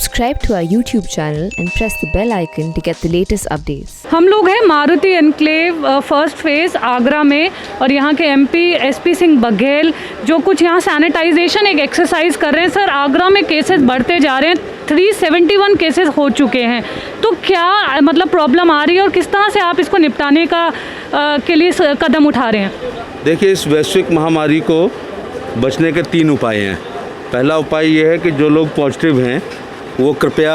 Subscribe to our YouTube channel and press the bell icon to get the latest updates. हम लोग हैं Maruti enclave first phase Agra में, और यहाँ के एमपी एसपी सिंह बघेल जो कुछ यहाँ सैनिटाइजेशन एक एक्सरसाइज कर रहे हैं। सर, आगरा में केसेस बढ़ते जा रहे हैं, 371 केसेस हो चुके हैं, तो क्या मतलब प्रॉब्लम आ रही है और किस तरह से आप इसको निपटाने के लिए कदम उठा रहे हैं? देखिए, इस वैश्विक महामारी को बचने के 3 उपाय हैं। पहला उपाय ये है कि जो लोग पॉजिटिव हैं वो कृपया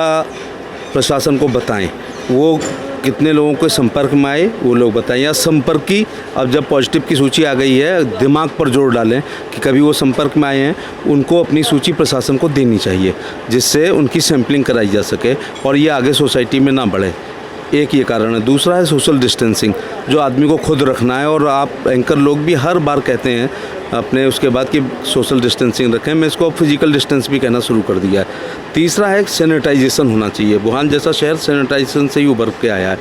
प्रशासन को बताएं, वो कितने लोगों के संपर्क में आए वो लोग बताएं, या संपर्की अब जब पॉजिटिव की सूची आ गई है दिमाग पर जोर डालें कि कभी वो संपर्क में आए हैं, उनको अपनी सूची प्रशासन को देनी चाहिए जिससे उनकी सैंपलिंग कराई जा सके और ये आगे सोसाइटी में ना बढ़े। एक ये कारण है। दूसरा है सोशल डिस्टेंसिंग, जो आदमी को खुद रखना है, और आप एंकर लोग भी हर बार कहते हैं अपने उसके बाद कि सोशल डिस्टेंसिंग रखें। मैं इसको अब फिजिकल डिस्टेंस भी कहना शुरू कर दिया है। तीसरा है सैनिटाइजेशन होना चाहिए। वुहान जैसा शहर सैनिटाइजेशन से ही उभर के आया है।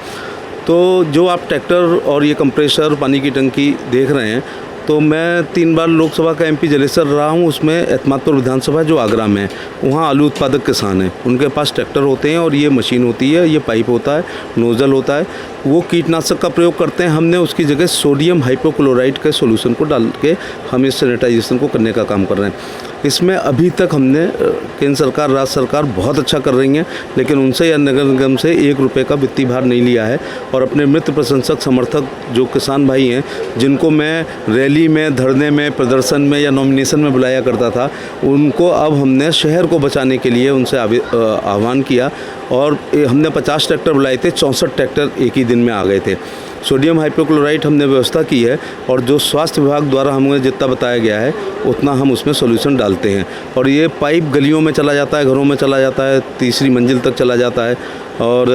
तो जो आप ट्रैक्टर और ये कंप्रेसर पानी की टंकी देख रहे हैं, तो मैं 3 बार लोकसभा का एमपी जलेसर रहा हूँ। उसमें एतमादपुर विधानसभा जो आगरा में है, वहाँ आलू उत्पादक किसान हैं, उनके पास ट्रैक्टर होते हैं और ये मशीन होती है, ये पाइप होता है, नोज़ल होता है, वो कीटनाशक का प्रयोग करते हैं। हमने उसकी जगह सोडियम हाइपोक्लोराइड के सोल्यूशन को डाल के हम इस सैनिटाइजेशन को करने का काम कर रहे हैं। इसमें अभी तक हमने केंद्र सरकार, राज्य सरकार बहुत अच्छा कर रही हैं, लेकिन उनसे या नगर निगम से 1 रुपये का वित्तीय भार नहीं लिया है। और अपने मृत प्रशंसक समर्थक जो किसान भाई हैं, जिनको मैं रैली में, धरने में, प्रदर्शन में या नॉमिनेशन में बुलाया करता था, उनको अब हमने शहर को बचाने के लिए उनसे आह्वान किया और हमने 50 ट्रैक्टर बुलाए थे, 64 ट्रैक्टर एक ही दिन में आ गए थे। सोडियम हाइपोक्लोराइड हमने व्यवस्था की है और जो स्वास्थ्य विभाग द्वारा हमें जितना बताया गया है उतना हम उसमें सॉल्यूशन डालते हैं, और ये पाइप गलियों में चला जाता है, घरों में चला जाता है, 3री मंजिल तक चला जाता है, और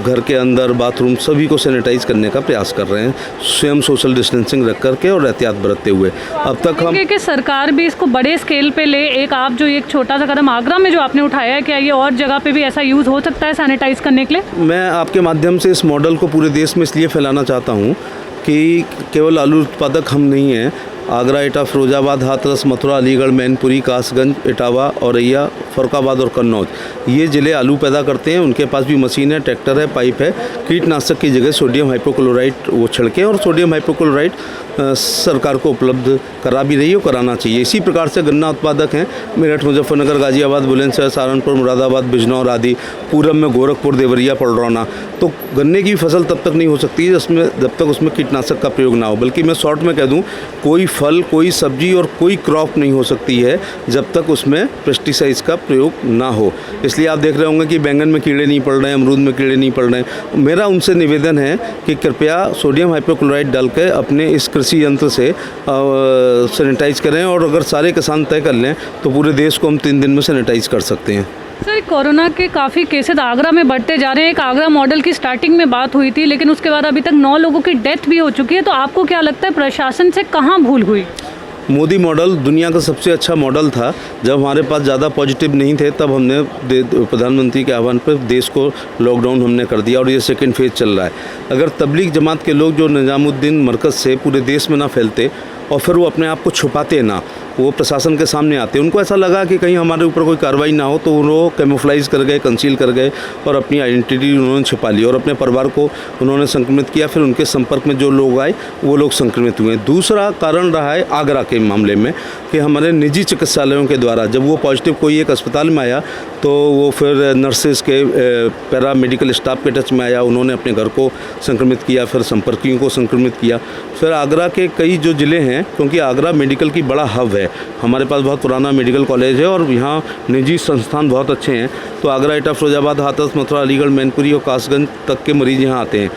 घर के अंदर बाथरूम सभी को सैनिटाइज करने का प्रयास कर रहे हैं, स्वयं सोशल डिस्टेंसिंग रख करके और एहतियात बरतते हुए। अब तक हम कि सरकार भी इसको बड़े स्केल पे ले, एक आप जो एक छोटा सा कदम आगरा में जो आपने उठाया है, क्या ये और जगह पे भी ऐसा यूज़ हो सकता है सैनिटाइज करने के लिए? मैं आपके माध्यम से इस मॉडल को पूरे देश में इसलिए फैलाना चाहता हूँ कि केवल आलू उत्पादक हम नहीं हैं। आगरा, एटा, फिरोजाबाद, हाथरस, मथुरा, अलीगढ़, मैनपुरी, कासगंज, इटावा, औरैया, फरुखाबाद और कन्नौज, ये ज़िले आलू पैदा करते हैं। उनके पास भी मशीन है, ट्रैक्टर है, पाइप है। कीटनाशक की जगह सोडियम हाइपोक्लोराइड वो छिड़कें, और सोडियम हाइपोक्लोराइड सरकार को उपलब्ध करा भी रही है और कराना चाहिए। इसी प्रकार से गन्ना उत्पादक हैं मेरठ, मुजफ्फरनगर, गाजियाबाद, बुलंदशहर, सहारनपुर, मुरादाबाद, बिजनौर आदि, पूरब में गोरखपुर, देवरिया, पलरौना। तो गन्ने की फसल तब तक नहीं हो सकती जब तक उसमें कीटनाशक का प्रयोग ना हो। बल्कि मैं शॉर्ट में कह दूँ, कोई फल, कोई सब्जी और कोई क्रॉप नहीं हो सकती है जब तक उसमें पेस्टिसाइड्स का प्रयोग ना हो। इसलिए आप देख रहे होंगे कि बैंगन में कीड़े नहीं पड़ रहे हैं, अमरूद में कीड़े नहीं पड़ रहे हैं। मेरा उनसे निवेदन है कि कृपया सोडियम हाइपोक्लोराइड डाल के अपने इस कृषि यंत्र से सैनिटाइज करें, और अगर सारे किसान तय कर लें तो पूरे देश को हम 3 दिन में सैनिटाइज कर सकते हैं। सर, कोरोना के काफ़ी केसेस आगरा में बढ़ते जा रहे हैं। एक आगरा मॉडल की स्टार्टिंग में बात हुई थी, लेकिन उसके बाद अभी तक 9 लोगों की डेथ भी हो चुकी है। तो आपको क्या लगता है प्रशासन से कहाँ भूल हुई? मोदी मॉडल दुनिया का सबसे अच्छा मॉडल था। जब हमारे पास ज़्यादा पॉजिटिव नहीं थे तब हमने प्रधानमंत्री के आह्वान पर देश को लॉकडाउन हमने कर दिया, और ये सेकंड फेज़ चल रहा है। अगर तबलीग जमात के लोग जो निज़ामुद्दीन मरकज़ से पूरे देश में ना फैलते और फिर वो अपने आप को छुपाते ना, वो प्रशासन के सामने आते, उनको ऐसा लगा कि कहीं हमारे ऊपर कोई कार्रवाई ना हो, तो वो कैमोफ्लाइज कर गए, कंसील कर गए और अपनी आइडेंटिटी उन्होंने छिपा ली और अपने परिवार को उन्होंने संक्रमित किया। फिर उनके संपर्क में जो लोग आए वो लोग संक्रमित हुए। दूसरा कारण रहा है आगरा के मामले में कि हमारे निजी चिकित्सालयों के द्वारा जब वो पॉजिटिव कोई एक अस्पताल में आया तो वो फिर नर्सेज के, पैरा मेडिकल स्टाफ के टच में आया, उन्होंने अपने घर को संक्रमित किया, फिर संपर्कियों को संक्रमित किया। फिर आगरा के कई जो ज़िले हैं, क्योंकि आगरा मेडिकल की बड़ा हब है, हमारे पास बहुत पुराना मेडिकल कॉलेज है और यहाँ निजी संस्थान बहुत अच्छे हैं, तो आगरा, एटा, फिरोजाबाद, हाथरस, मथुरा, अलीगढ़, मैनपुरी और कासगंज तक के मरीज़ यहाँ आते हैं।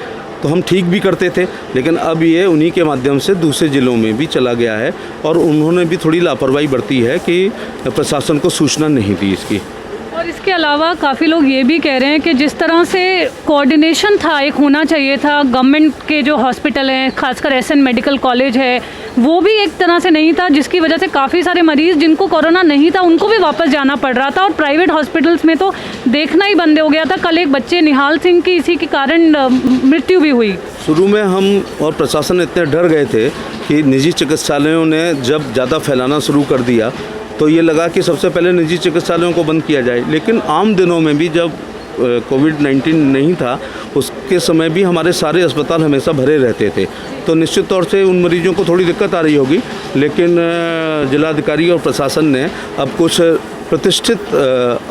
तो हम ठीक भी करते थे, लेकिन अब ये उन्हीं के माध्यम से दूसरे ज़िलों में भी चला गया है, और उन्होंने भी थोड़ी लापरवाही बरती है कि प्रशासन को सूचना नहीं दी इसकी। और इसके अलावा काफ़ी लोग ये भी कह रहे हैं कि जिस तरह से कोऑर्डिनेशन था, एक होना चाहिए था, गवर्नमेंट के जो हॉस्पिटल हैं, खासकर एसएन मेडिकल कॉलेज है, वो भी एक तरह से नहीं था, जिसकी वजह से काफ़ी सारे मरीज़ जिनको कोरोना नहीं था उनको भी वापस जाना पड़ रहा था, और प्राइवेट हॉस्पिटल्स में तो देखना ही बंद हो गया था। कल एक बच्चे निहाल सिंह की इसी के कारण मृत्यु भी हुई। शुरू में हम और प्रशासन इतने डर गए थे कि निजी चिकित्सालयों ने जब ज़्यादा फैलाना शुरू कर दिया तो ये लगा कि सबसे पहले निजी चिकित्सालयों को बंद किया जाए। लेकिन आम दिनों में भी जब कोविड-19 नहीं था, उसके समय भी हमारे सारे अस्पताल हमेशा भरे रहते थे। तो निश्चित तौर से उन मरीजों को थोड़ी दिक्कत आ रही होगी, लेकिन जिलाधिकारी और प्रशासन ने अब कुछ प्रतिष्ठित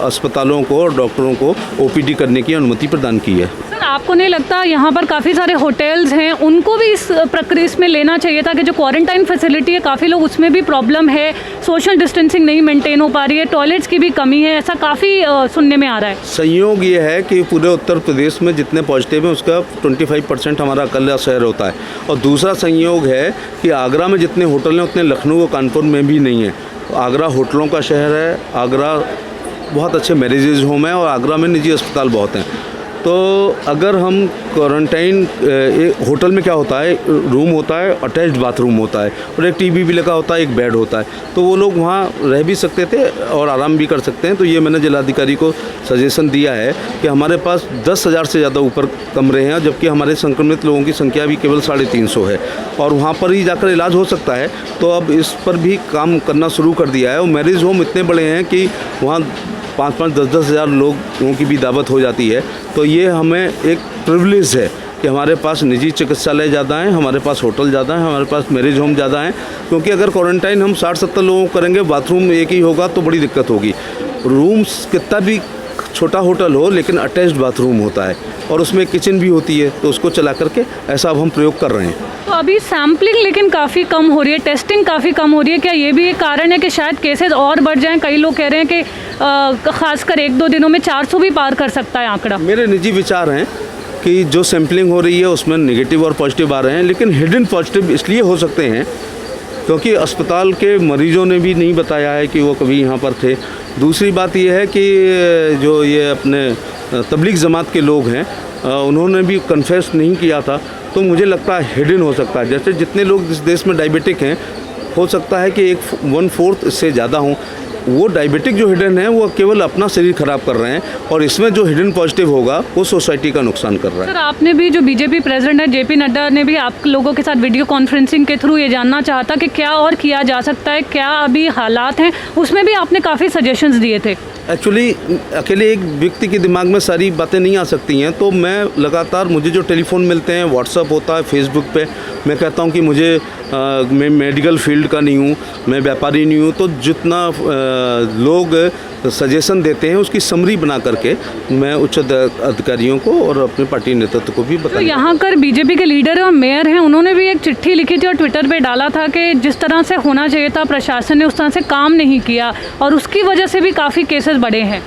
अस्पतालों को और डॉक्टरों को ओपीडी करने की अनुमति प्रदान की है। सर, आपको नहीं लगता यहाँ पर काफ़ी सारे होटल्स हैं, उनको भी इस प्रक्रिया इसमें लेना चाहिए था कि जो क्वारंटाइन फैसिलिटी है, काफ़ी लोग उसमें भी प्रॉब्लम है, सोशल डिस्टेंसिंग नहीं मेंटेन हो पा रही है, टॉयलेट्स की भी कमी है, ऐसा काफ़ी सुनने में आ रहा है। संयोग ये है कि पूरे उत्तर प्रदेश में जितने पॉजिटिव हैं उसका 25% हमारा अकेला शहर होता है। और दूसरा संयोग है कि आगरा में जितने होटल हैं उतने लखनऊ और कानपुर में भी नहीं है। आगरा होटलों का शहर है, आगरा बहुत अच्छे मैरिजेज होम है और आगरा में निजी अस्पताल बहुत हैं। तो अगर हम क्वारंटाइन, होटल में क्या होता है, रूम होता है, अटैच्ड बाथरूम होता है और एक टीवी भी लगा होता है, एक बेड होता है, तो वो लोग वहाँ रह भी सकते थे और आराम भी कर सकते हैं। तो ये मैंने जिलाधिकारी को सजेशन दिया है कि हमारे पास 10,000 से ज़्यादा ऊपर कमरे हैं, जबकि हमारे संक्रमित लोगों की संख्या भी केवल 350 है और वहाँ पर ही जाकर इलाज हो सकता है। तो अब इस पर भी काम करना शुरू कर दिया है और मैरिज होम इतने बड़े हैं कि वहाँ 5-5, 10-10 हज़ार लोगों की भी दावत हो जाती है। तो ये हमें एक प्रिविलेज है कि हमारे पास निजी चिकित्सालय ज़्यादा हैं, हमारे पास होटल ज़्यादा हैं, हमारे पास मैरिज होम ज़्यादा हैं। क्योंकि अगर क्वारंटाइन हम 60-70 लोगों को करेंगे, बाथरूम एक ही होगा तो बड़ी दिक्कत होगी। रूम्स कितना भी छोटा होटल हो, लेकिन अटैच्ड बाथरूम होता है और उसमें किचन भी होती है, तो उसको चला करके ऐसा अब हम प्रयोग कर रहे हैं। तो अभी सैम्पलिंग लेकिन काफ़ी कम हो रही है, टेस्टिंग काफ़ी कम हो रही है, क्या ये भी एक कारण है कि शायद केसेस और बढ़ जाएं? कई लोग कह रहे हैं कि खासकर 1-2 दिनों में 400 भी पार कर सकता है आंकड़ा। मेरे निजी विचार हैं कि जो सैम्पलिंग हो रही है उसमें नेगेटिव और पॉजिटिव आ रहे हैं, लेकिन हिडन पॉजिटिव इसलिए हो सकते हैं क्योंकि अस्पताल के मरीजों ने भी नहीं बताया है कि वो कभी यहाँ पर थे। दूसरी बात ये है कि जो ये अपने तबलीग जमात के लोग हैं, उन्होंने भी कन्फेस नहीं किया था। तो मुझे लगता है हिडन हो सकता है। जैसे जितने लोग इस देश में डायबिटिक हैं, हो सकता है कि 1/4 इससे ज़्यादा हों। वो डायबिटिक जो हिडन है वो केवल अपना शरीर खराब कर रहे हैं और इसमें जो हिडन पॉजिटिव होगा वो सोसाइटी का नुकसान कर रहा है। सर, आपने भी, जो बीजेपी प्रेसिडेंट है JP नड्डा ने भी आप लोगों के साथ वीडियो कॉन्फ्रेंसिंग के थ्रू ये जानना चाहता कि क्या और किया जा सकता है, क्या अभी हालात हैं, उसमें भी आपने काफ़ी सजेशंस दिए थे। एक्चुअली अकेले एक व्यक्ति के दिमाग में सारी बातें नहीं आ सकती हैं, तो मैं लगातार, मुझे जो टेलीफ़ोन मिलते हैं, व्हाट्सअप होता है, फेसबुक पे मैं कहता हूँ कि मैं मेडिकल फील्ड का नहीं हूँ, मैं व्यापारी नहीं हूँ, तो जितना लोग सजेशन देते हैं उसकी समरी बना करके मैं उच्च अधिकारियों को और अपने पार्टी नेतृत्व को भी तो बताया। यहाँ कर बीजेपी के लीडर और मेयर हैं, उन्होंने भी एक चिट्ठी लिखी थी और ट्विटर पे डाला था कि जिस तरह से होना चाहिए था प्रशासन ने उस तरह से काम नहीं किया और उसकी वजह से भी काफ़ी केसेस बढ़े हैं।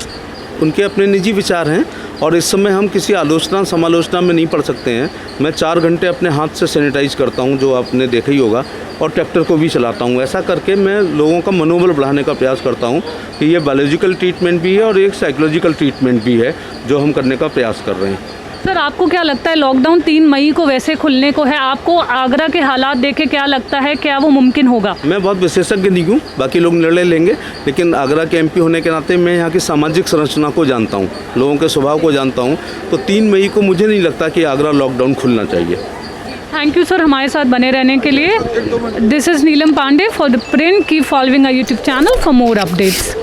उनके अपने निजी विचार हैं और इस समय हम किसी आलोचना समालोचना में नहीं पड़ सकते हैं। मैं 4 घंटे अपने हाथ से सैनिटाइज करता हूं, जो आपने देखा ही होगा, और ट्रैक्टर को भी चलाता हूं। ऐसा करके मैं लोगों का मनोबल बढ़ाने का प्रयास करता हूं कि ये बायोलॉजिकल ट्रीटमेंट भी है और एक साइकोलॉजिकल ट्रीटमेंट भी है जो हम करने का प्रयास कर रहे हैं। सर, आपको क्या लगता है, लॉकडाउन 3 मई को वैसे खुलने को है, आपको आगरा के हालात देखे क्या लगता है, क्या वो मुमकिन होगा? मैं बहुत विशेषज्ञ नहीं हूँ, बाकी लोग निर्णय लेंगे, लेकिन आगरा के MP होने के नाते मैं यहाँ की सामाजिक संरचना को जानता हूँ, लोगों के स्वभाव को जानता हूँ। तो 3 मई को मुझे नहीं लगता कि आगरा लॉकडाउन खुलना चाहिए। थैंक यू सर हमारे साथ बने रहने के लिए। This is Neelam Pandey for the Print. Keep following our YouTube channel for more updates.